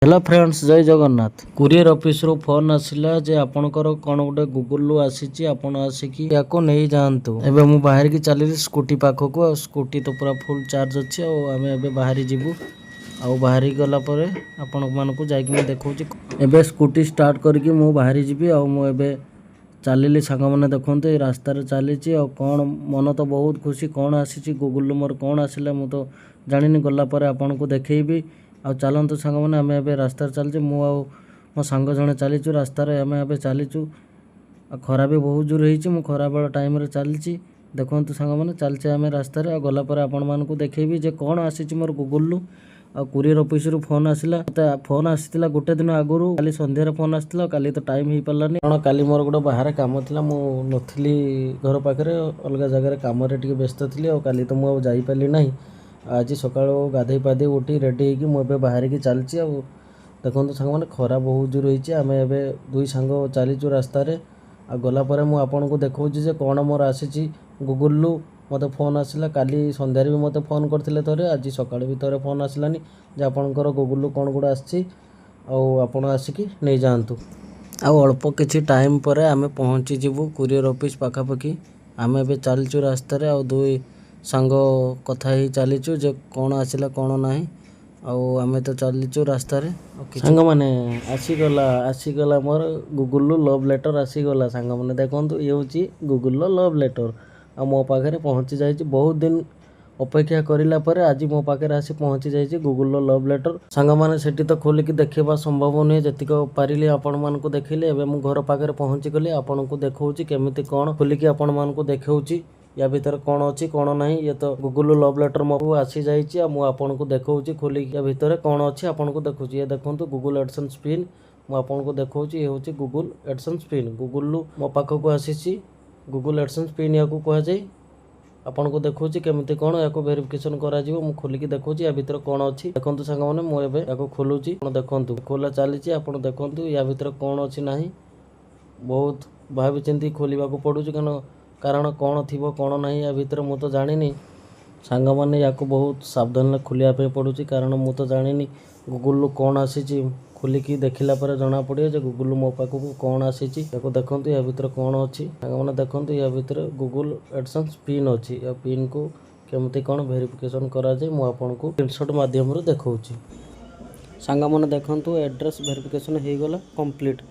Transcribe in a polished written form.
Hello friends, जय Jagannath. Courier office रो phone आसिला जे आपनकर कोन गोटे गूगल रु आसीची, आपण आसिकी याको नहीं जानतु। एबे मु बाहर की चली स्कूटी पाखको, और स्कूटी तो पूरा फुल चार्ज अछि। और आमे एबे बाहरी जीवु, आउ बाहरी गला परे आपण मानको जायकि मु देखौची। एबे स्कूटी स्टार्ट करके मु बाहरी जीबी। आउ मु एबे चलिली सांग माने देखंतु ए रास्ता रे चलीची। और कोन मन तो बहुत खुशी, कोन आसीची गूगल मोर कोन आसिला मु तो जानिनी। गला परे आपनको देखैबी। आ चलतु सांग मैंने आम ए रास्तार चलचे, मु मो सांग जड़े चलीचु रास्तार। आम ए चलीचु, खरा भी बहुत जोर हो, मु खरा बेल टाइम चली। देखु सांग मैंने चलचे आम रास्तार। गलापर आपण मानक देखी जे कौन आसी मोर गूगल आ कुरियर ऑफिस रु फोन आसिला। फोन आसीला गोटे दिन आगु, काली संध्यार फोन आसाला। काली तो टाइम हो पारानी, कारण काली मोर गोटे बाहर काम था, मु नथली घर पाखे, अलग जगह काम व्यस्त थी। और काली तो मुझे जापारि ना। आज सका गाधे पाधे उठी रेडी होगी मुझे बाहर की चलची। देखो सांग मैंने खरा बहुत जोर होती। आम ए दुई सांग चलीचु रास्तार। आ गलापर मुझे देखा जे कौन मोर आसी गूगल मत फोन आसला। काली संध्यार भी मत फोन करते थे, आज सका भी थे फोन आसलानी जे आपणकर गूगल कौन गुड़ा आपड़ आसिकी नहीं जातु। अल्प किसी टाइम पर आम पहुँची जीवु कुरियर ऑफिस पाखापाखि। आम ए चलचु रास्तार। आ दुई सांग कथा ही चलीचु जे कौन आसला कौन ना। आम तो चलीचु रास्तार। सांग मैंने आसीगला मोर गूगल लव लेटर आसीगला। सांग मैंने देखो ये हूँ गूगल लव लेटर। आ मो पाखे पहुँची जाए। बहुत दिन अपेक्षा करला पर आज मो पाखे आसी पहुँची जाए गूगल लव लेटर। सांग मैंने सेठी तो खोलिकी देखा संभव नुहे, जीक पारिली आपण मानक देखिले। एबे मु घर पाखे पहुँची गली, आपन को देखौची केमिति कौन खोलिकी आपण मानक देखौची या भीतर कौन अच्छी कौन ना। ये तो गूगल लव लेटर मो आसी जाइए। मु आपन को देखौची खोलिकी या भीतर कौन अच्छी आपन को देखौची। ये देखंतु गूगल एडसेंस पिन मु आपन को देखौची। ये होची गूगल एडसेंस पिन। गूगल मो पाखक आसीची गूगल एडसेंस पिन या कह जाए। आपन को देखौची केमिति कौन या वेरिफिकेशन करा जिवो। मु खोलिकी देखौची या भीतर कौन अच्छी। देखंतु सांग माने मु एबे याको खोलुची। आपण देखंतु खोला चलीची। आपण देखंतु या भीतर कौन अच्छी नाही। बहुत भाबी चिंती खोलिबा को पड़ुची, कारण कौन थी कौन ना या भीतर मु तो जानी। सांग मैंने या बहुत सावधान खोलिया पड़ुची, कारण मु तो जानी गूगल कौन आसी। खोलिकी देखला पर जना पड़े जे गूगल मो पाखक कौन आसी। देखो या भीतर कौन अच्छी। सांग मैंने देखो या भीतर गूगल एडसेंस पिन अच्छी। या पिन को केमती कौन वेरिफिकेशन करा जाए मु आपको स्क्रीनशॉट माध्यम देखौची। सांग मैंने देखो एड्रेस वेरिफिकेशन हो गला कंप्लीट।